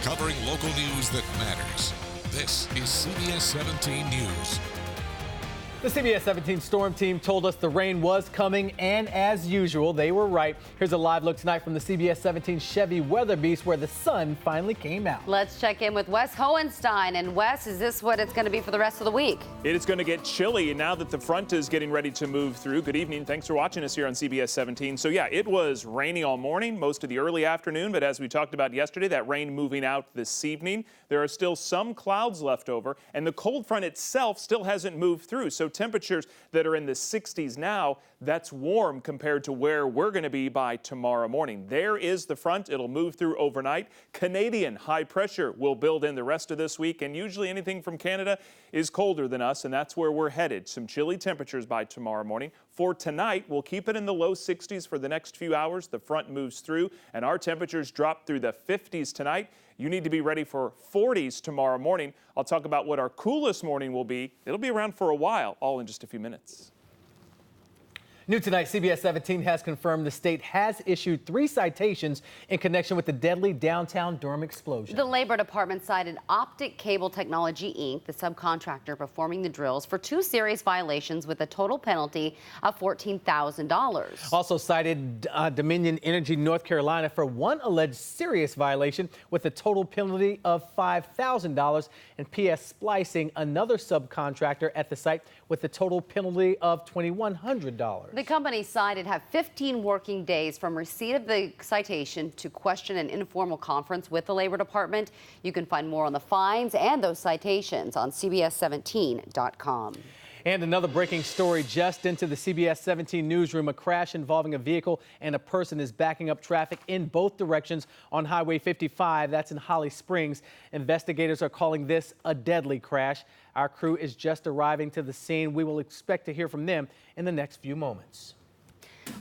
covering local news that matters. This is CBS 17 News. The CBS 17 Storm Team told us the rain was coming, and as usual, they were right. Here's a live look tonight from the CBS 17 Chevy Weather Beast, where the sun finally came out. Let's check in with Wes Hohenstein. And Wes, is this what it's going to be for the rest of the week? It is going to get chilly now that the front is getting ready to move through. Good evening. Thanks for watching us here on CBS 17. So yeah, it was rainy all morning, most of the early afternoon, but as we talked about yesterday, that rain moving out this evening. There are still some clouds left over, and the cold front itself still hasn't moved through. So temperatures that are in the 60s now, that's warm compared to where we're going to be by tomorrow morning. There is the front. It'll move through overnight. Canadian high pressure will build in the rest of this week, and usually anything from Canada is colder than us, and that's where we're headed. Some chilly temperatures by tomorrow morning. For tonight, we'll keep it in the low 60s for the next few hours. The front moves through, and our temperatures drop through the 50s tonight. You need to be ready for 40s tomorrow morning. I'll talk about what our coolest morning will be. It'll be around for a while, all in just a few minutes. New tonight, CBS 17 has confirmed the state has issued 3 citations in connection with the deadly downtown Durham explosion. The Labor Department cited Optic Cable Technology, Inc., the subcontractor performing the drills, for 2 serious violations with a total penalty of $14,000. Also cited Dominion Energy North Carolina for 1 alleged serious violation with a total penalty of $5,000, and PS Splicing, another subcontractor at the site, with a total penalty of $2,100. The company cited have 15 working days from receipt of the citation to question an informal conference with the Labor Department. You can find more on the fines and those citations on CBS17.com. And another breaking story just into the CBS 17 newsroom. A crash involving a vehicle and a person is backing up traffic in both directions on Highway 55. That's in Holly Springs. Investigators are calling this a deadly crash. Our crew is just arriving to the scene. We will expect to hear from them in the next few moments.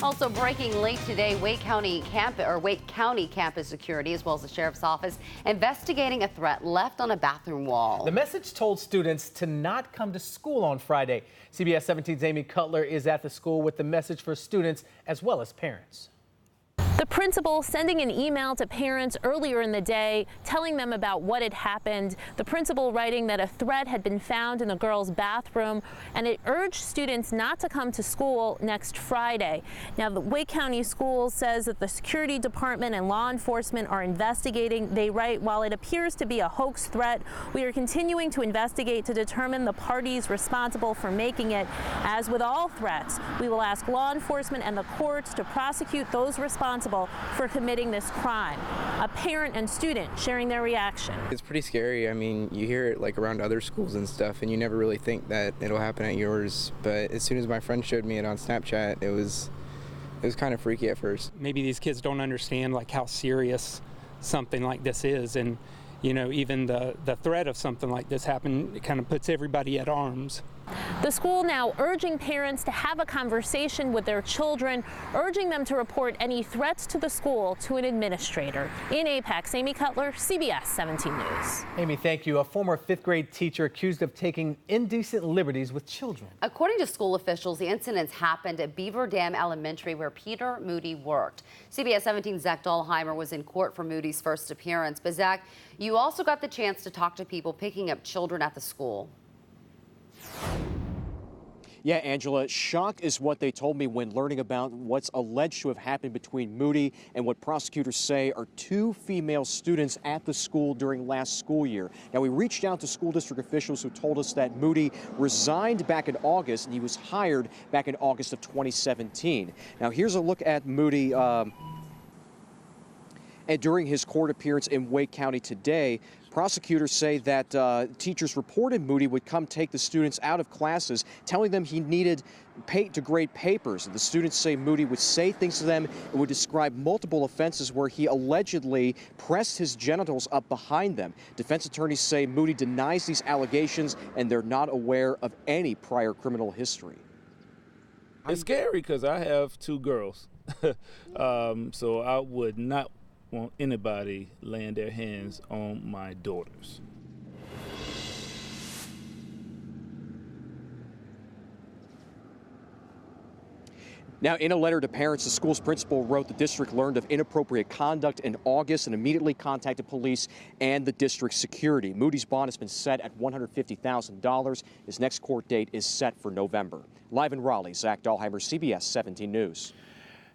Also breaking late today, Wake County campus security, as well as the sheriff's office, investigating a threat left on a bathroom wall. The message told students to not come to school on Friday. CBS 17's Amy Cutler is at the school with the message for students as well as parents. The principal sending an email to parents earlier in the day telling them about what had happened. The principal writing that a threat had been found in the girls' bathroom, and it urged students not to come to school next Friday. Now, the Wake County Schools says that the security department and law enforcement are investigating. They write, while it appears to be a hoax threat, we are continuing to investigate to determine the parties responsible for making it. As with all threats, we will ask law enforcement and the courts to prosecute those responsible for committing this crime. A parent and student sharing their reaction. It's pretty scary. I mean, you hear it like around other schools and stuff, and you never really think that it'll happen at yours. But as soon as my friend showed me it on Snapchat, it was kind of freaky at first. Maybe these kids don't understand like how serious something like this is, and you know, even the threat of something like this happen, it kind of puts everybody at arms. The school now urging parents to have a conversation with their children, urging them to report any threats to the school to an administrator. In Apex, Amy Cutler, CBS 17 News. Amy, thank you. A former 5th grade teacher accused of taking indecent liberties with children. According to school officials, the incidents happened at Beaver Dam Elementary, where Peter Moody worked. CBS 17's Zach Dahlheimer was in court for Moody's first appearance. But Zach, you also got the chance to talk to people picking up children at the school. Yeah, Angela, shock is what they told me when learning about what's alleged to have happened between Moody and what prosecutors say are 2 female students at the school during last school year. Now, we reached out to school district officials who told us that Moody resigned back in August and he was hired back in August of 2017. Now, here's a look at Moody and during his court appearance in Wake County today. Prosecutors say that teachers reported Moody would come take the students out of classes, telling them he needed to grade papers. And the students say Moody would say things to them and would describe multiple offenses where he allegedly pressed his genitals up behind them. Defense attorneys say Moody denies these allegations and they're not aware of any prior criminal history. It's scary because I have 2 girls, so I would not want anybody laying their hands on my daughters. Now, in a letter to parents, the school's principal wrote the district learned of inappropriate conduct in August and immediately contacted police and the district's security. Moody's bond has been set at $150,000. His next court date is set for November. Live in Raleigh, Zach Dahlheimer, CBS 17 News.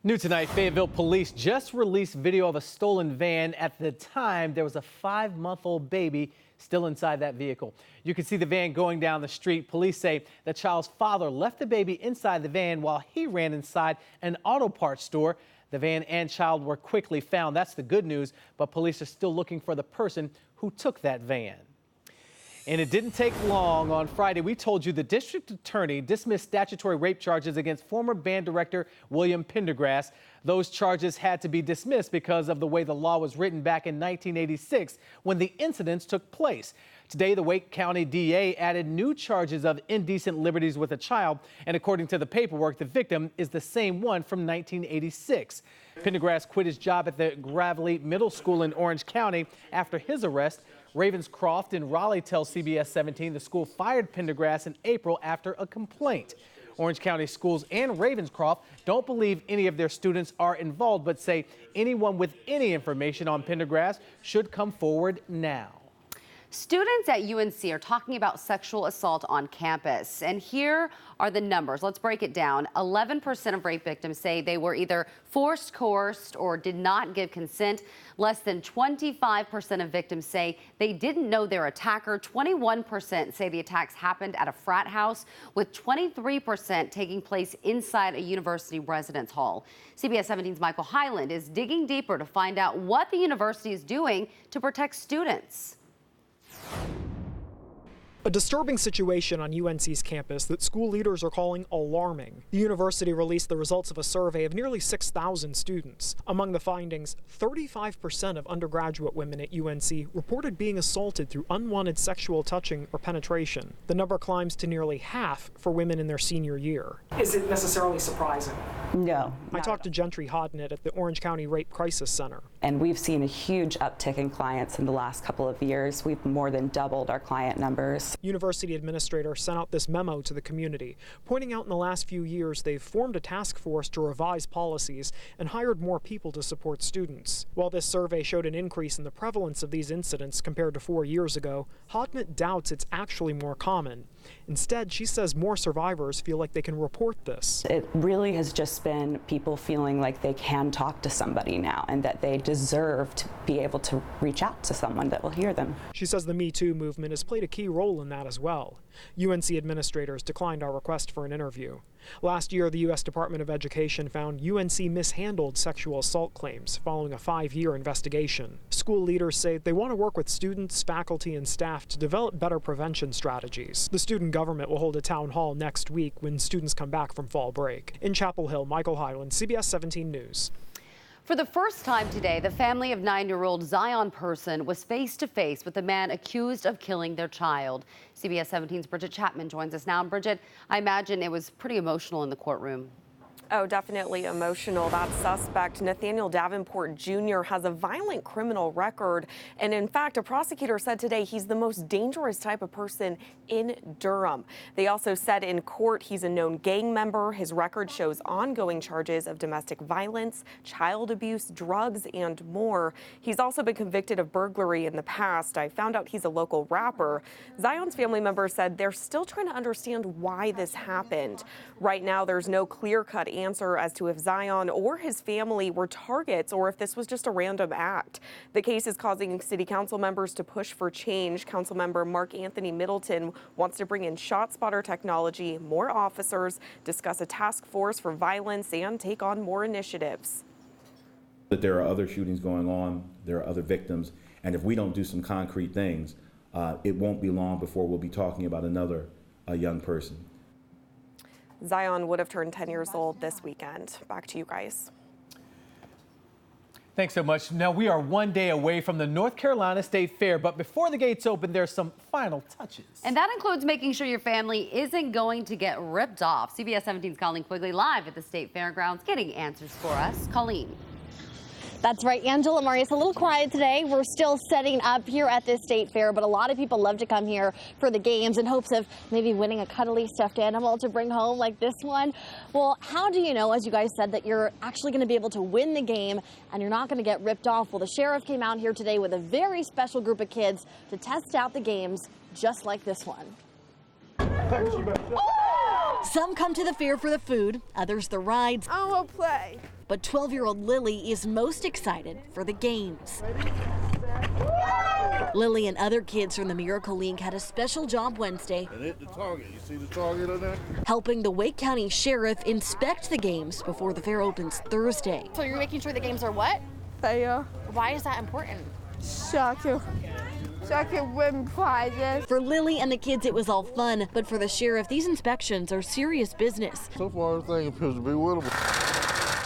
New tonight, Fayetteville police just released video of a stolen van. At the time, there was a 5-month-old baby still inside that vehicle. You can see the van going down the street. Police say the child's father left the baby inside the van while he ran inside an auto parts store. The van and child were quickly found. That's the good news, but police are still looking for the person who took that van. And it didn't take long. On Friday, we told you the district attorney dismissed statutory rape charges against former band director William Pendergrass. Those charges had to be dismissed because of the way the law was written back in 1986 when the incidents took place. Today, the Wake County DA added new charges of indecent liberties with a child, and according to the paperwork, the victim is the same one from 1986. Pendergrass quit his job at the Raleigh Middle School in Orange County after his arrest. Ravenscroft in Raleigh tells CBS 17 the school fired Pendergrass in April after a complaint. Orange County schools and Ravenscroft don't believe any of their students are involved, but say anyone with any information on Pendergrass should come forward now. Students at UNC are talking about sexual assault on campus, and here are the numbers. Let's break it down. 11% of rape victims say they were either forced, coerced, or did not give consent. Less than 25% of victims say they didn't know their attacker. 21% say the attacks happened at a frat house, with 23% taking place inside a university residence hall. CBS 17's Michael Hyland is digging deeper to find out what the university is doing to protect students. A disturbing situation on UNC's campus that school leaders are calling alarming. The university released the results of a survey of nearly 6,000 students. Among the findings, 35% of undergraduate women at UNC reported being assaulted through unwanted sexual touching or penetration. The number climbs to nearly half for women in their senior year. Is it necessarily surprising? No. I talked to Gentry Hodnett at the Orange County Rape Crisis Center. And we've seen a huge uptick in clients in the last couple of years. We've more than doubled our client numbers. University administrator sent out this memo to the community, pointing out in the last few years they've formed a task force to revise policies and hired more people to support students. While this survey showed an increase in the prevalence of these incidents compared to 4 years ago, Hodnett doubts it's actually more common. Instead, she says more survivors feel like they can report this. It really has just been people feeling like they can talk to somebody now and that they deserve to be able to reach out to someone that will hear them. She says the Me Too movement has played a key role in that as well. UNC administrators declined our request for an interview. Last year, the U.S. Department of Education found UNC mishandled sexual assault claims following a 5-year investigation. School leaders say they want to work with students, faculty, and staff to develop better prevention strategies. The student government will hold a town hall next week when students come back from fall break. In Chapel Hill, Michael Hyland, CBS 17 News. For the first time today, the family of 9-year-old Zion Person was face-to-face with the man accused of killing their child. CBS 17's Bridget Chapman joins us now. Bridget, I imagine it was pretty emotional in the courtroom. Oh, definitely emotional. That suspect, Nathaniel Davenport Jr., has a violent criminal record. And in fact, a prosecutor said today he's the most dangerous type of person in Durham. They also said in court he's a known gang member. His record shows ongoing charges of domestic violence, child abuse, drugs, and more. He's also been convicted of burglary in the past. I found out he's a local rapper. Zion's family members said they're still trying to understand why this happened. Right now, there's no clear-cut answer as to if Zion or his family were targets or if this was just a random act. The case is causing city council members to push for change. Councilmember Mark Anthony Middleton wants to bring in ShotSpotter technology, more officers, discuss a task force for violence, and take on more initiatives. That there are other shootings going on, there are other victims, and if we don't do some concrete things, it won't be long before we'll be talking about another young person. Zion would have turned 10 years old this weekend. Back to you guys. Thanks so much. Now, we are one day away from the North Carolina State Fair, but before the gates open, there's some final touches. And that includes making sure your family isn't going to get ripped off. CBS 17's Colleen Quigley live at the State Fairgrounds getting answers for us. Colleen. That's right, Angela Murray. It's a little quiet today. We're still setting up here at this state fair, but a lot of people love to come here for the games in hopes of maybe winning a cuddly stuffed animal to bring home like this one. Well, how do you know, as you guys said, that you're actually going to be able to win the game and you're not going to get ripped off? Well, the sheriff came out here today with a very special group of kids to test out the games just like this one. Some come to the fair for the food, others the rides. I want to play. But 12-year-old Lily is most excited for the games. Lily and other kids from the Miracle League had a special job Wednesday. And hit the target. You see the target on there? Helping the Wake County Sheriff inspect the games before the fair opens Thursday. So you're making sure the games are what? Fair. Why is that important? So I can win prizes. For Lily and the kids, it was all fun, but for the sheriff, these inspections are serious business. So far, everything appears to be winnable.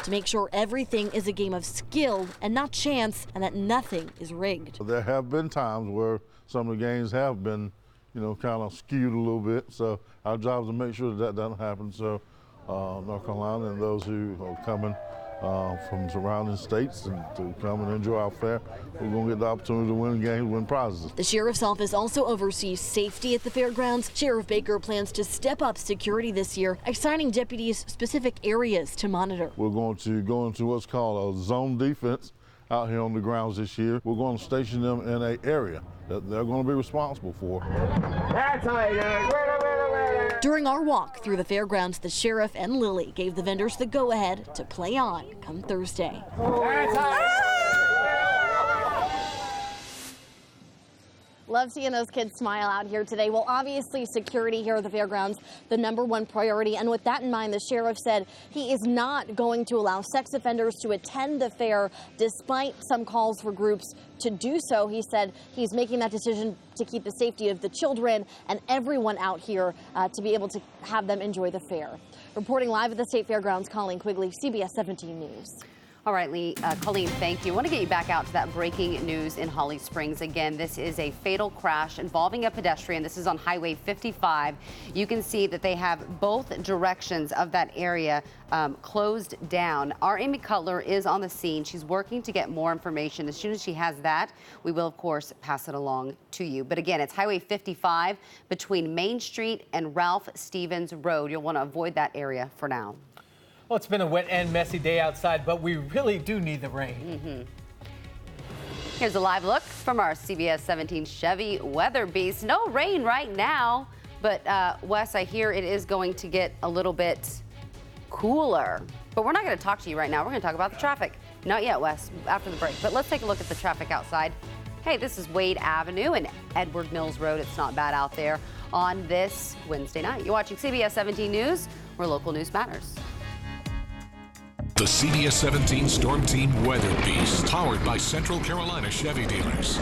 To make sure everything is a game of skill and not chance, and that nothing is rigged. There have been times where some of the games have been, kind of skewed a little bit. So our job is to make sure that doesn't happen. So North Carolina and those who are coming from surrounding states and to come and enjoy our fair, we're going to get the opportunity to win games, win prizes. The sheriff's office also oversees safety at the fairgrounds. Sheriff Baker plans to step up security this year, assigning deputies specific areas to monitor. We're going to go into what's called a zone defense out here on the grounds this year. We're going to station them in an area that they're going to be responsible for. That's how you do it. During our walk through the fairgrounds, the sheriff and Lily gave the vendors the go-ahead to play on come Thursday. Love seeing those kids smile out here today. Well, obviously, security here at the fairgrounds, the #1 priority. And with that in mind, the sheriff said he is not going to allow sex offenders to attend the fair, despite some calls for groups to do so. He said he's making that decision to keep the safety of the children and everyone out here to be able to have them enjoy the fair. Reporting live at the State Fairgrounds, Colleen Quigley, CBS 17 News. All right, Colleen, thank you. I want to get you back out to that breaking news in Holly Springs. Again, this is a fatal crash involving a pedestrian. This is on Highway 55. You can see that they have both directions of that area closed down. Our Amy Cutler is on the scene. She's working to get more information. As soon as she has that, we will, of course, pass it along to you. But again, it's Highway 55 between Main Street and Ralph Stevens Road. You'll want to avoid that area for now. Well, it's been a wet and messy day outside, but we really do need the rain. Here's a live look from our CBS 17 Chevy weather beast. No rain right now, but Wes, I hear it is going to get a little bit cooler. But we're not going to talk to you right now. We're going to talk about the traffic. Not yet, Wes, after the break. But let's take a look at the traffic outside. Hey, this is Wade Avenue and Edward Mills Road. It's not bad out there on this Wednesday night. You're watching CBS 17 News, where local news matters. The CBS 17 Storm Team Weather Beast, powered by Central Carolina Chevy dealers.